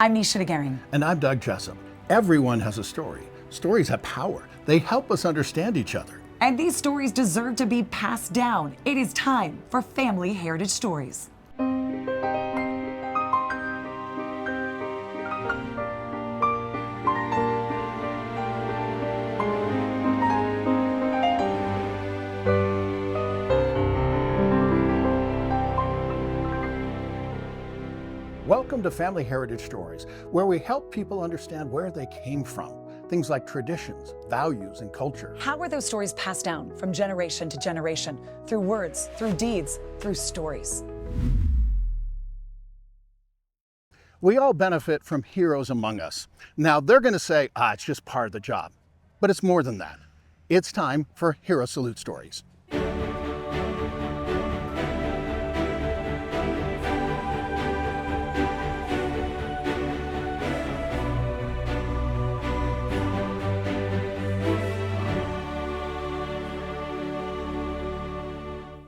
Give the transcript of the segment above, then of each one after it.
I'm Nisha DeGaring. And I'm Doug Jessup. Everyone has a story. Stories have power. They help us understand each other. And these stories deserve to be passed down. It is time for Family Heritage Stories. Welcome to Family Heritage Stories, where we help people understand where they came from. Things like traditions, values, and culture. How are those stories passed down from generation to generation? Through words, through deeds, through stories. We all benefit from heroes among us. Now, they're going to say, it's just part of the job. But it's more than that. It's time for Hero Salute Stories.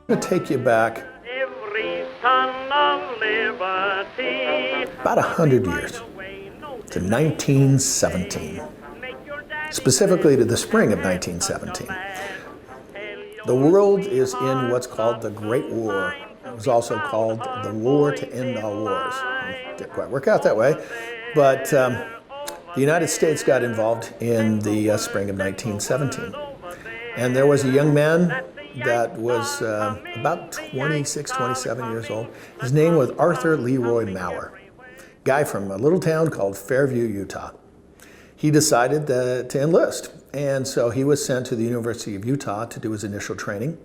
I'm going to take you back Every son of liberty, about 100 years to 1917, specifically to the spring of 1917. The world is in what's called the Great War. It was also called the War to End All Wars. It didn't quite work out that way, but the United States got involved in the spring of 1917. And there was a young man that was about 26, 27 years old. His name was Arthur Leroy Maurer, guy from a little town called Fairview, Utah. He decided to enlist, and so he was sent to the University of Utah to do his initial training,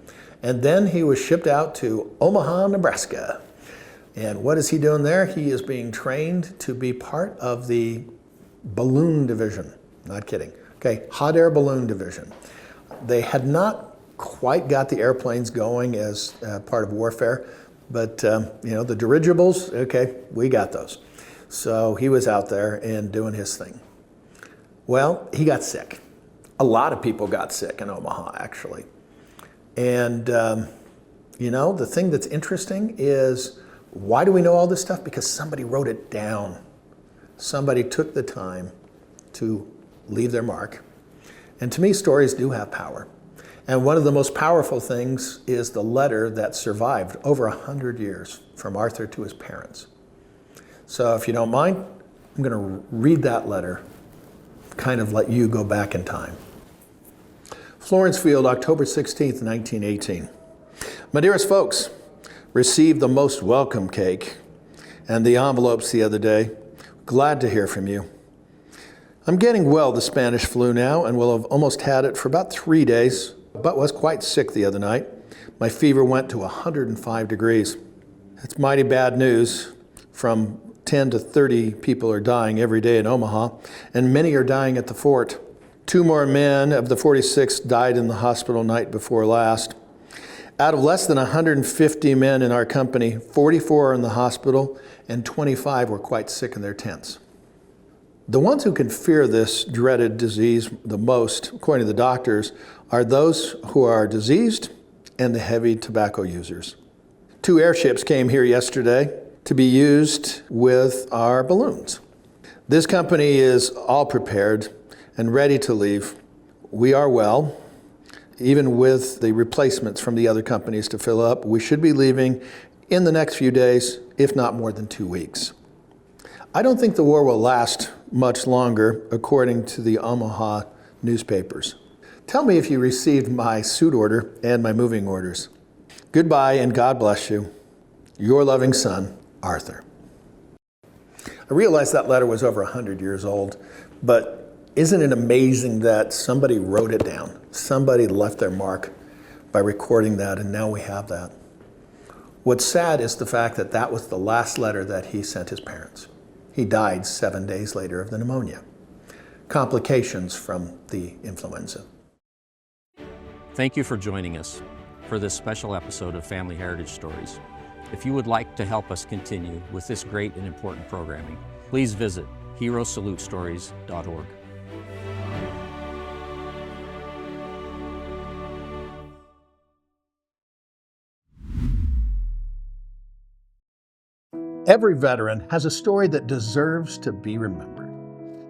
and then he was shipped out to Omaha, Nebraska. And what is he doing there? He is being trained to be part of the balloon division. Not kidding. Okay, hot air balloon division. They had not quite got the airplanes going as part of warfare, but the dirigibles, okay, we got those. So he was out there and doing his thing. Well, he got sick. A lot of people got sick in Omaha, actually. And the thing that's interesting is, why do we know all this stuff? Because somebody wrote it down. Somebody took the time to leave their mark. And to me, stories do have power. And one of the most powerful things is the letter that survived over 100 years from Arthur to his parents. So if you don't mind, I'm going to read that letter, kind of let you go back in time. Florence Field, October 16th, 1918. My dearest folks, received the most welcome cake and the envelopes the other day. Glad to hear from you. I'm getting well the Spanish flu now and will have almost had it for about 3 days, but was quite sick the other night. My fever went to 105 degrees. It's mighty bad news. From 10 to 30 people are dying every day in Omaha, and many are dying at the fort. 2 more men of the 46 died in the hospital night before last. Out of less than 150 men in our company, 44 are in the hospital, and 25 were quite sick in their tents. The ones who can fear this dreaded disease the most, according to the doctors, are those who are diseased and the heavy tobacco users. 2 airships came here yesterday to be used with our balloons. This company is all prepared and ready to leave. We are well, even with the replacements from the other companies to fill up. We should be leaving in the next few days, if not more than 2 weeks. I don't think the war will last much longer, according to the Omaha newspapers. Tell me if you received my suit order and my moving orders. Goodbye and God bless you. Your loving son, Arthur. I realize that letter was over 100 years old, but isn't it amazing that somebody wrote it down? Somebody left their mark by recording that, and now we have that. What's sad is the fact that that was the last letter that he sent his parents. He died 7 days later of the pneumonia. Complications from the influenza. Thank you for joining us for this special episode of Family Heritage Stories. If you would like to help us continue with this great and important programming, please visit herosalutestories.org. Every veteran has a story that deserves to be remembered.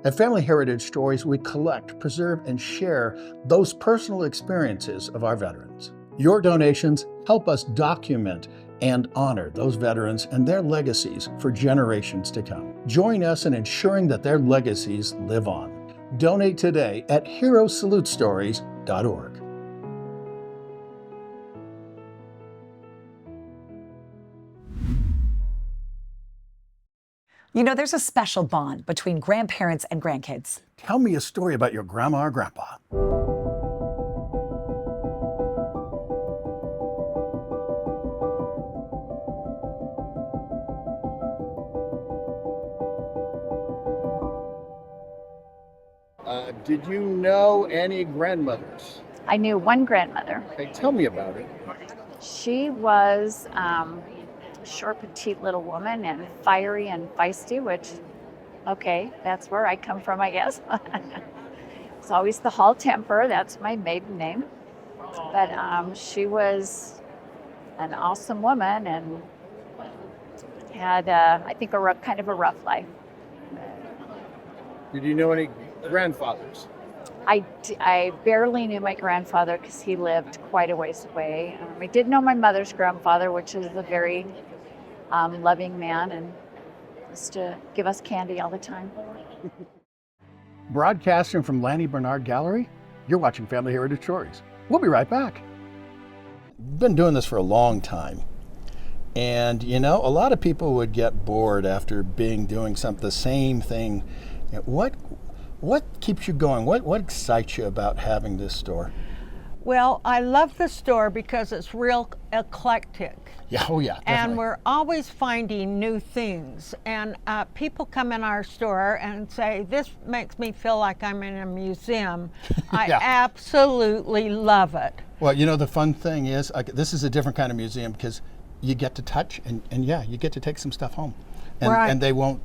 At Family Heritage Stories, we collect, preserve, and share those personal experiences of our veterans. Your donations help us document and honor those veterans and their legacies for generations to come. Join us in ensuring that their legacies live on. Donate today at herosalutesstories.org. You know, there's a special bond between grandparents and grandkids. Tell me a story about your grandma or grandpa. Did you know any grandmothers? I knew one grandmother. Okay, tell me about it. She was short, petite little woman and fiery and feisty, which, okay, that's where I come from, I guess. It's always the Hall Temper. That's my maiden name. But she was an awesome woman and had, I think, kind of a rough life. Did you know any grandfathers? I barely knew my grandfather because he lived quite a ways away. I did know my mother's grandfather, which is a very loving man and used to give us candy all the time. Broadcasting from Lanny Bernard Gallery, you're watching Family Heritage Stories. We'll be right back. Been doing this for a long time. And you know, a lot of people would get bored after doing the same thing. What keeps you going? What excites you about having this store? Well, I love the store because it's real eclectic. Yeah, oh yeah, definitely. And we're always finding new things. And people come in our store and say, this makes me feel like I'm in a museum. I absolutely love it. Well, you know, the fun thing is, this is a different kind of museum because you get to touch and yeah, you get to take some stuff home. And, right. And they won't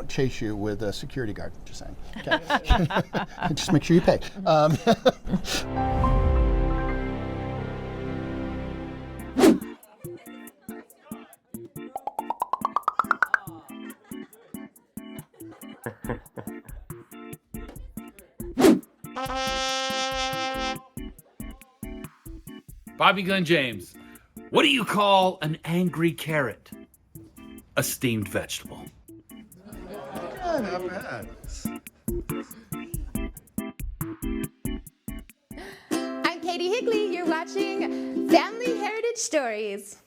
chase you with a security guard, just saying. Okay. Just make sure you pay. Bobby Gun James, what do you call an angry carrot? A steamed vegetable. Yeah, not bad. I'm Katie Higley. You're watching Family Heritage Stories.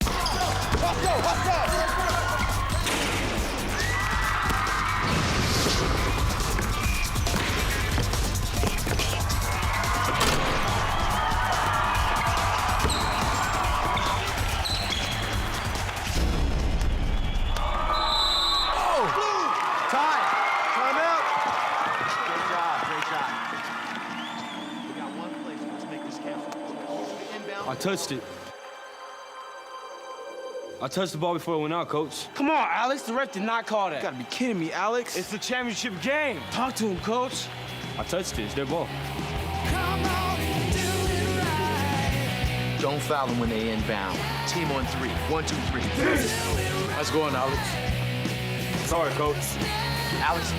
Let's go. I touched it. I touched the ball before it went out, Coach. Come on, Alex. The ref did not call that. You gotta be kidding me, Alex. It's the championship game. Talk to him, Coach. I touched it. It's their ball. Don't foul them when they inbound. Team on 3. 1, 2, 3. Let's go on, Alex. Sorry, Coach. Alex.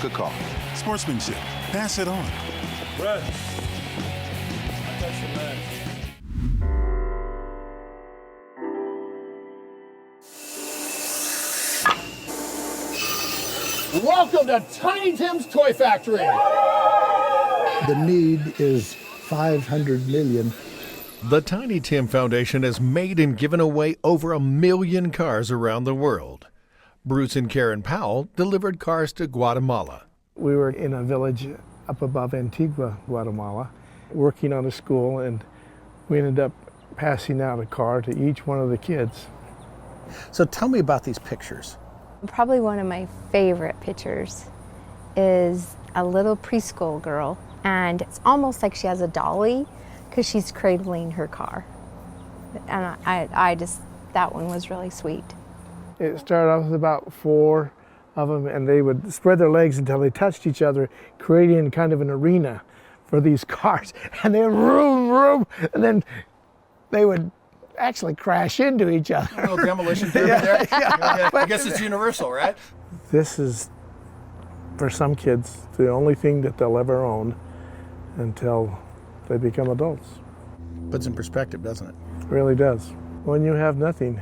Good call. Sportsmanship. Pass it on. Red. I touched the man. Welcome to Tiny Tim's Toy Factory. The need is 500 million. The Tiny Tim Foundation has made and given away over 1 million cars around the world. Bruce and Karen Powell delivered cars to Guatemala. We were in a village up above Antigua, Guatemala, working on a school, and we ended up passing out a car to each one of the kids. So tell me about these pictures. Probably one of my favorite pictures is a little preschool girl, and it's almost like she has a dolly because she's cradling her car. And I just, that one was really sweet. It started off with about 4 of them, and they would spread their legs until they touched each other, creating kind of an arena for these cars. And they would vroom, vroom, and then they would actually crash into each other. A little demolition derby there. Yeah. I guess it's universal, right? This is, for some kids, the only thing that they'll ever own until they become adults. Puts in perspective, doesn't it? It really does. When you have nothing,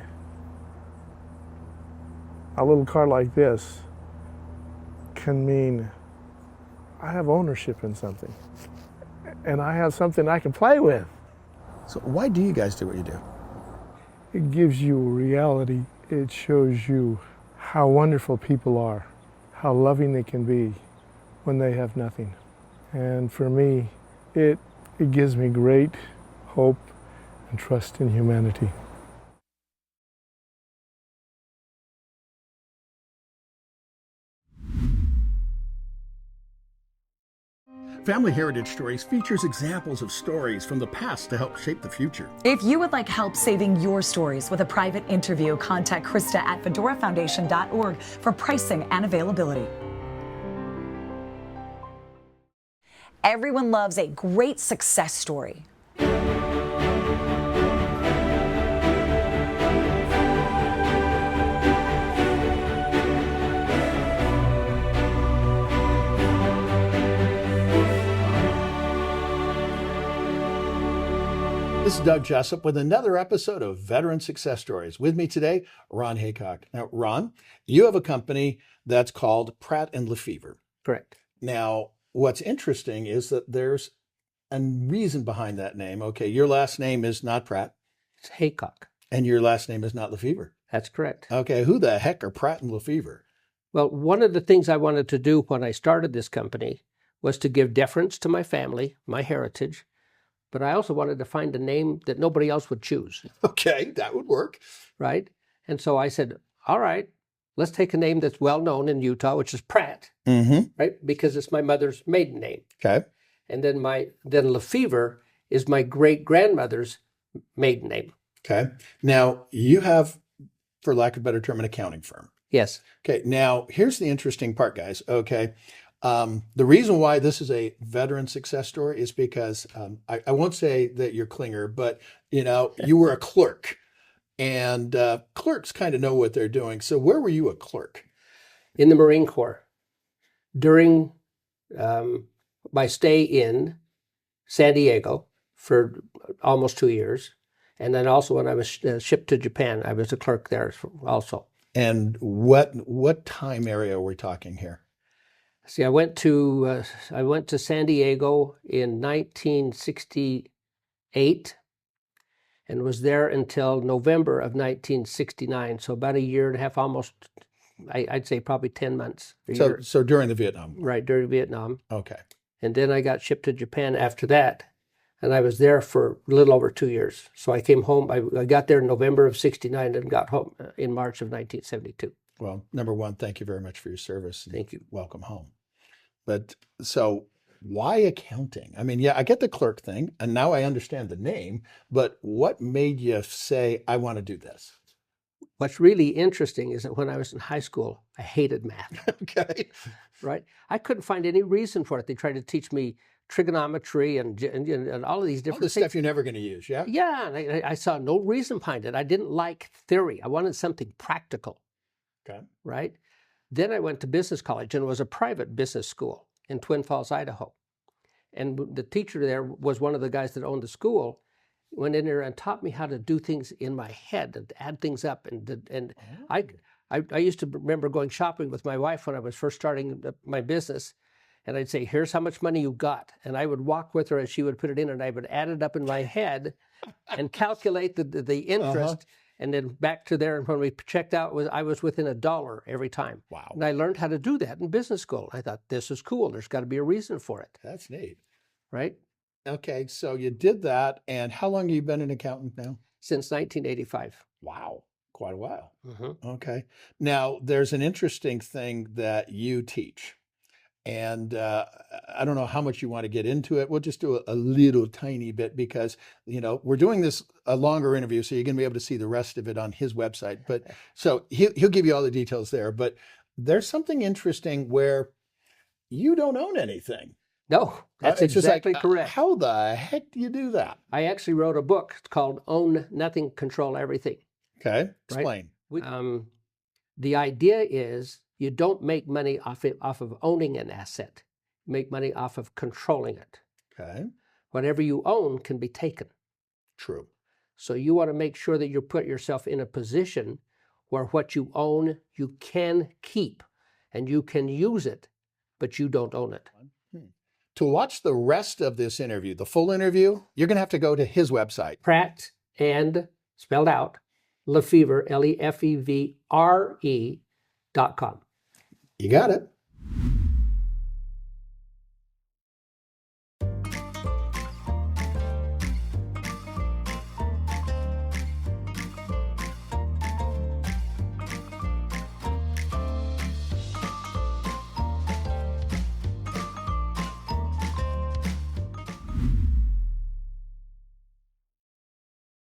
a little car like this can mean I have ownership in something, and I have something I can play with. So why do you guys do what you do? It gives you reality. It shows you how wonderful people are, how loving they can be when they have nothing. And for me, it gives me great hope and trust in humanity. Family Heritage Stories features examples of stories from the past to help shape the future. If you would like help saving your stories with a private interview, contact Krista at fedorafoundation.org for pricing and availability. Everyone loves a great success story. This is Doug Jessup with another episode of Veteran Success Stories. With me today, Ron Haycock. Now, Ron, you have a company that's called Pratt & Lefevre. Correct. Now, what's interesting is that there's a reason behind that name. Okay, your last name is not Pratt. It's Haycock. And your last name is not Lefevre. That's correct. Okay, who the heck are Pratt & Lefevre? Well, one of the things I wanted to do when I started this company was to give deference to my family, my heritage, but I also wanted to find a name that nobody else would choose. Okay, that would work. Right? And so I said, all right, let's take a name that's well known in Utah, which is Pratt, right? Because it's my mother's maiden name. Okay. And then Lefevre is my great-grandmother's maiden name. Okay. Now, you have, for lack of a better term, an accounting firm. Yes. Okay. Now, here's the interesting part, guys. Okay. The reason why this is a veteran success story is because I won't say that you're Klinger, but you were a clerk, and clerks kind of know what they're doing. So where were you a clerk? In the Marine Corps. During my stay in San Diego for almost 2 years, and then also when I was shipped to Japan, I was a clerk there also. And what time area are we talking here? See, I went to San Diego in 1968 and was there until November of 1969. So about a year and a half, almost, I'd say probably 10 months. So during the Vietnam War. Right, during Vietnam. Okay. And then I got shipped to Japan after that, and I was there for a little over 2 years. So I came home. I got there in November of 69 and got home in March of 1972. Well, number one, thank you very much for your service. Thank you. Welcome home. But so why accounting? I mean, yeah, I get the clerk thing, and now I understand the name, but what made you say, I want to do this? What's really interesting is that when I was in high school, I hated math. Okay. Right? I couldn't find any reason for it. They tried to teach me trigonometry and all of these different all this things. Stuff you're never going to use, yeah? Yeah, and I saw no reason behind it. I didn't like theory. I wanted something practical. Okay. Right? Then I went to business college, and it was a private business school in Twin Falls, Idaho. And the teacher there was one of the guys that owned the school, went in there and taught me how to do things in my head and add things up. And I used to remember going shopping with my wife when I was first starting my business, and I'd say, here's how much money you got. And I would walk with her as she would put it in, and I would add it up in my head and calculate the interest. And then back to there, and when we checked out, I was within $1 every time. Wow. And I learned how to do that in business school. I thought, this is cool. There's got to be a reason for it. That's neat. Right? Okay, so you did that, and how long have you been an accountant now? Since 1985. Wow, quite a while. Mm-hmm. Okay. Now, there's an interesting thing that you teach, and I don't know how much you want to get into it. We'll just do a little tiny bit because, we're doing a longer interview, so you're going to be able to see the rest of it on his website. But so he'll give you all the details there. But there's something interesting where you don't own anything. No, that's It's just exactly like, correct. How the heck do you do that? I actually wrote a book. It's called Own Nothing, Control Everything. Okay, explain. Right? The idea is you don't make money off of owning an asset. You make money off of controlling it. Okay. Whatever you own can be taken. True. So you want to make sure that you put yourself in a position where what you own, you can keep and you can use it, but you don't own it. To watch the rest of this interview, the full interview, you're going to have to go to his website. Pratt and, spelled out, Lefevre, LEFEVRE.com. You got it.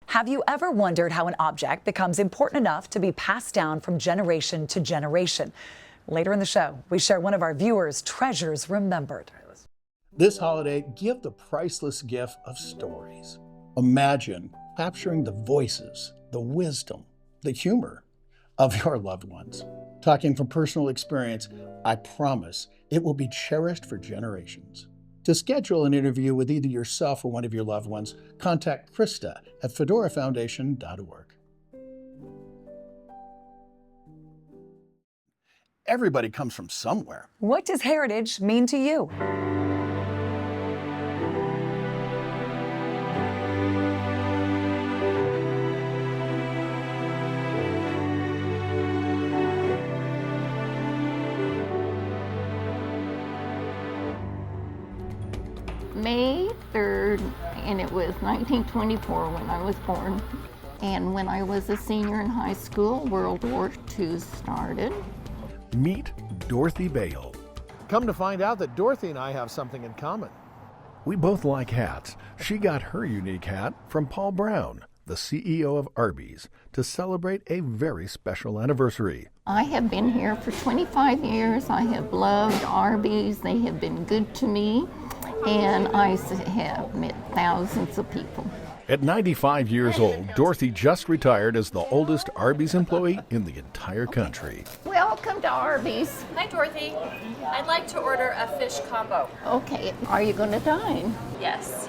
Have you ever wondered how an object becomes important enough to be passed down from generation to generation? Later in the show, we share one of our viewers' treasures remembered. This holiday, give the priceless gift of stories. Imagine capturing the voices, the wisdom, the humor of your loved ones. Talking from personal experience, I promise it will be cherished for generations. To schedule an interview with either yourself or one of your loved ones, contact Krista at fedorafoundation.org. Everybody comes from somewhere. What does heritage mean to you? May 3rd, and it was 1924 when I was born. And when I was a senior in high school, World War II started. Meet Dorothy Bale. Come to find out that Dorothy and I have something in common. We both like hats. She got her unique hat from Paul Brown, the CEO of Arby's, to celebrate a very special anniversary. I have been here for 25 years. I have loved Arby's. They have been good to me. And I have met thousands of people. At 95 years old, Dorothy just retired as the oldest Arby's employee in the entire country. Welcome to Arby's. Hi, Dorothy. I'd like to order a fish combo. Okay, are you going to dine? Yes.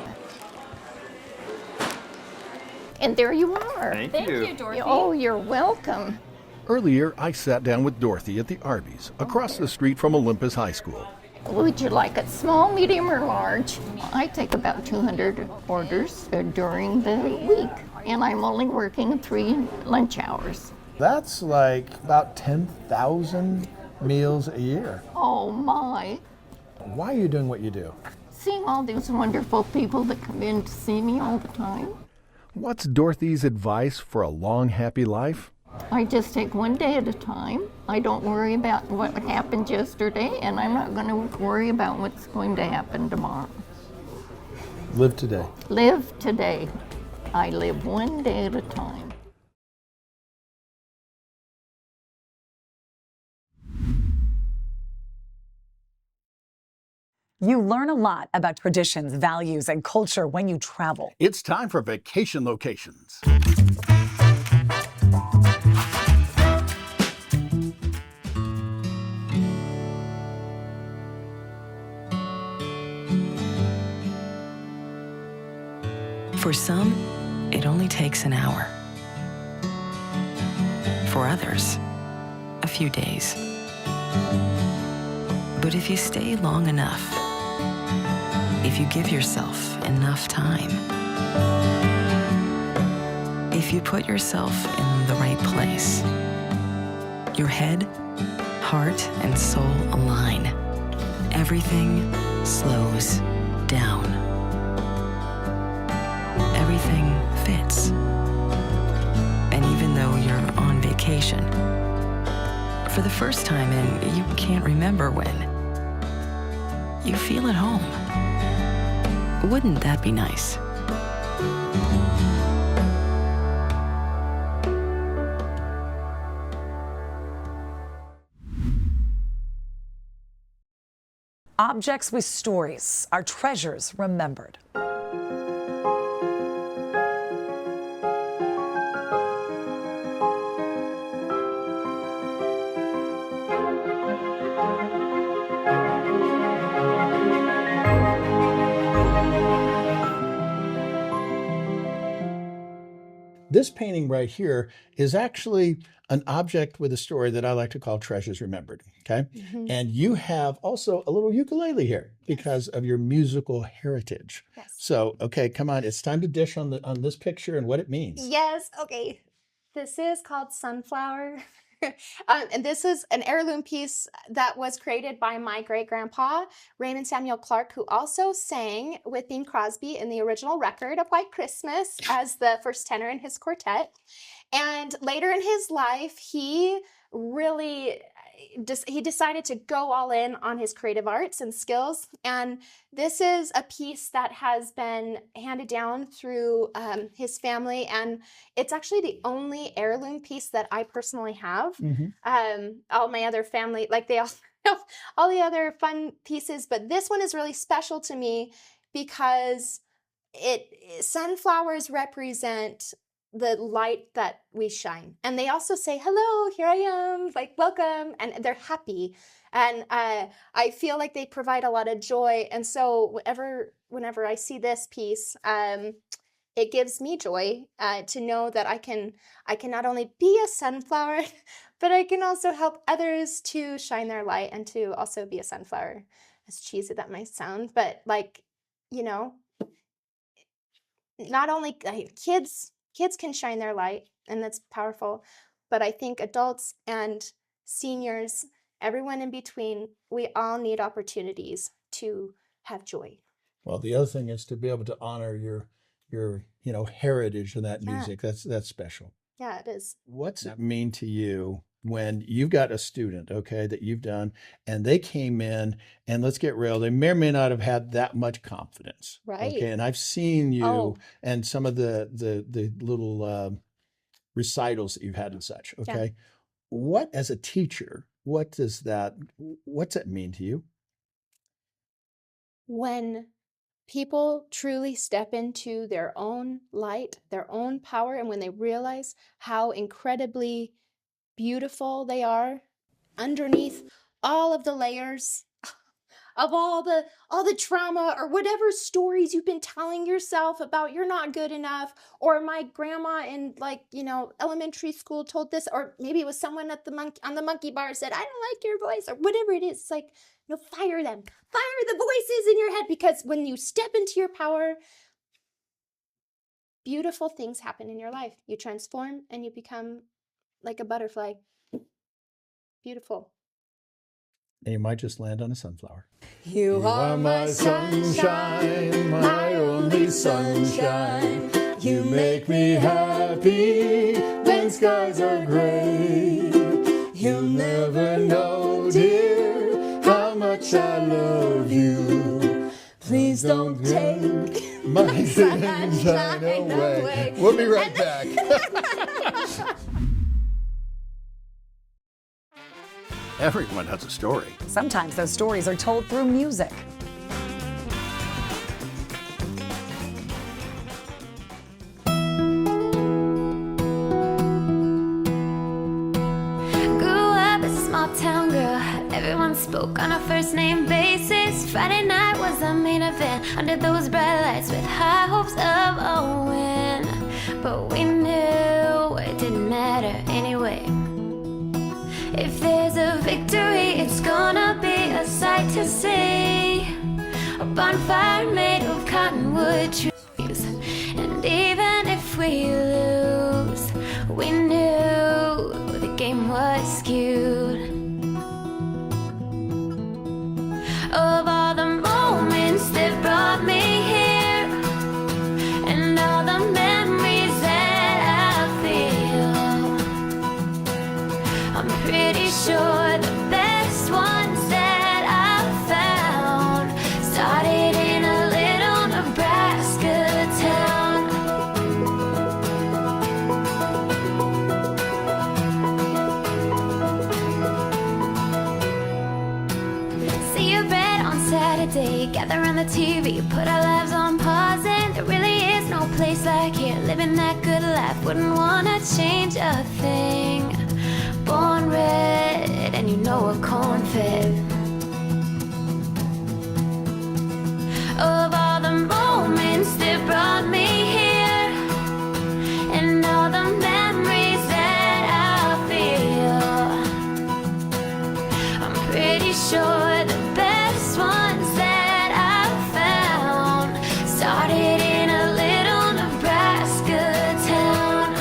And there you are. Thank you, Dorothy. Oh, you're welcome. Earlier, I sat down with Dorothy at the Arby's, across the street from Olympus High School. Would you like it small, medium, or large? I take about 200 orders during the week, and I'm only working 3 lunch hours. That's like about 10,000 meals a year. Oh my. Why are you doing what you do? Seeing all these wonderful people that come in to see me all the time. What's Dorothy's advice for a long, happy life? I just take one day at a time. I don't worry about what happened yesterday, and I'm not going to worry about what's going to happen tomorrow. Live today. Live today. I live one day at a time. You learn a lot about traditions, values, and culture when you travel. It's time for vacation locations. For some, it only takes an hour. For others, a few days. But if you stay long enough, if you give yourself enough time, if you put yourself in the right place, your head, heart, and soul align, everything slows down. Everything fits. And even though you're on vacation, for the first time and you can't remember when, you feel at home. Wouldn't that be nice? Objects with stories, our treasures remembered. This painting right here is actually an object with a story that I like to call Treasures Remembered, okay? And you have also a little ukulele here because of your musical heritage. Yes. So, okay, come on, it's time to dish on this picture and what it means. Yes, okay. This is called Sunflower. And this is an heirloom piece that was created by my great-grandpa, Raymond Samuel Clark, who also sang with Bing Crosby in the original record of White Christmas as the first tenor in his quartet. And later in his life, he really he decided to go all in on his creative arts and skills. And this is a piece that has been handed down through his family. And it's actually the only heirloom piece that I personally have. All my other family, like they all have all the other fun pieces, but this one is really special to me because sunflowers represent the light that we shine. And they also say, hello, here I am, like, welcome. And they're happy. And I feel like they provide a lot of joy. And so whenever I see this piece, it gives me joy to know that I can not only be a sunflower, but I can also help others to shine their light and to also be a sunflower. As cheesy that might sound, but like, you know, not only kids can shine their light, and that's powerful, but I think adults and seniors, everyone in between, we all need opportunities to have joy. Well, the other thing is to be able to honor your heritage in that music. That's special. Yeah, it is. What's it mean to you when you've got a student, okay, that you've done, and they came in, and let's get real, they may or may not have had that much confidence. Right. Okay, and I've seen you and some of the little recitals that you've had and such, okay? Yeah. What, as a teacher, what's that mean to you? When people truly step into their own light, their own power, and when they realize how incredibly beautiful they are underneath all of the layers of all the trauma or whatever stories you've been telling yourself about you're not good enough, or my grandma in elementary school told this, or maybe it was someone at on the monkey bar said, I don't like your voice, or whatever it is. It's like, no, fire them. Fire the voices in your head, because when you step into your power, beautiful things happen in your life. You transform and you become like a butterfly. Beautiful. And you might just land on a sunflower. You are my sunshine, my only sunshine. You make me happy when skies are gray. You'll never know, dear, how much I love you. Please don't take my sunshine away. We'll be right back. Everyone has a story. Sometimes those stories are told through music. Grew up as a small town girl. Everyone spoke on a first name basis. Friday night was the main event under those bright lights with high hopes of a win. But we knew it didn't matter anyway. If there's a victory, it's gonna be a sight to see. A bonfire made of cottonwood trees. And even if we lose, we knew the game was skewed. Of all the moments that brought me here, and all the memories that I feel, I'm pretty sure the best ones that I found started in a little Nebraska town. See you red on day, gather around the TV, put our lives on pause, and there really is no place like here. Living that good life, wouldn't wanna change a thing. Born red, and you know a corn fed. Of all the moments that brought me here, and all the memories that I feel, I'm pretty sure the best ones that I've found started in a little Nebraska town.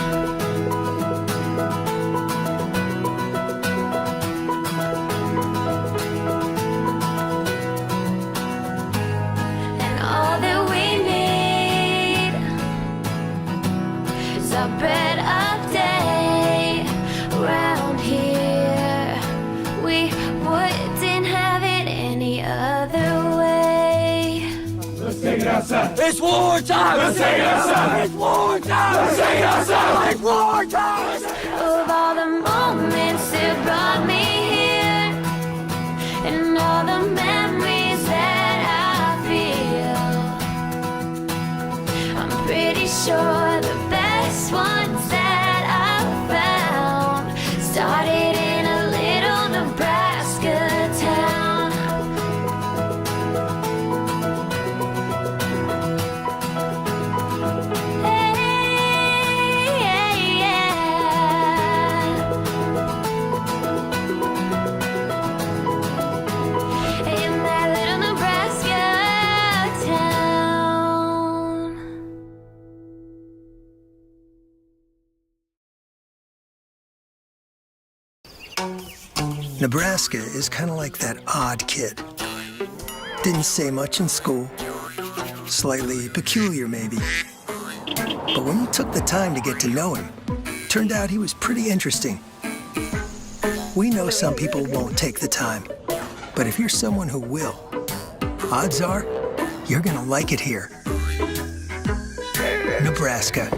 And all that we need is our bread of day. Around here we wouldn't have it any other way. Let's take it outside. It's war time. Let's take it outside. It's war time. Let's take it outside. It's war time. Of all the moments that brought me here, and all the memories that I feel, I'm pretty sure the best ones that I've found started in a little Nebraska town. Hey, yeah. In that little Nebraska town. Nebraska is kind of like that odd kid. Didn't say much in school. Slightly peculiar, maybe. But when you took the time to get to know him, turned out he was pretty interesting. We know some people won't take the time, but if you're someone who will, odds are you're gonna like it here. Nebraska.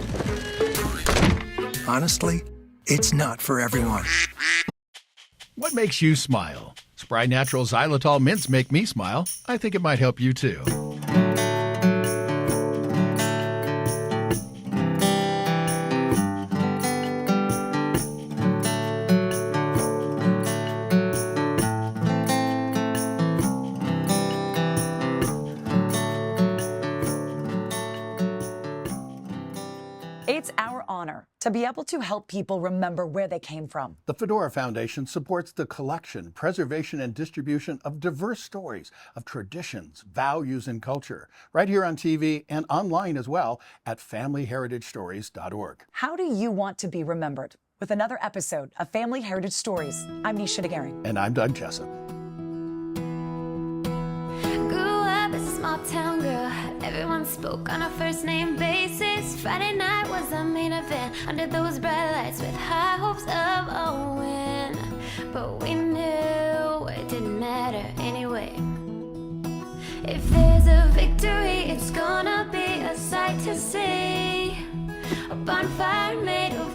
Honestly, it's not for everyone. What makes you smile? Spry Natural Xylitol mints make me smile. I think it might help you too. It's our honor to be able to help people remember where they came from. The Fedora Foundation supports the collection, preservation, and distribution of diverse stories of traditions, values, and culture, right here on TV and online as well at FamilyHeritageStories.org. How do you want to be remembered? With another episode of Family Heritage Stories, I'm Nisha DeGaring. And I'm Doug Jessup. Grew up as a small town girl. Everyone spoke on a first name basis. Friday night was the main event. Under those bright lights with high hopes of a win. But we knew it didn't matter anyway. If there's a victory, it's gonna be a sight to see. A bonfire made of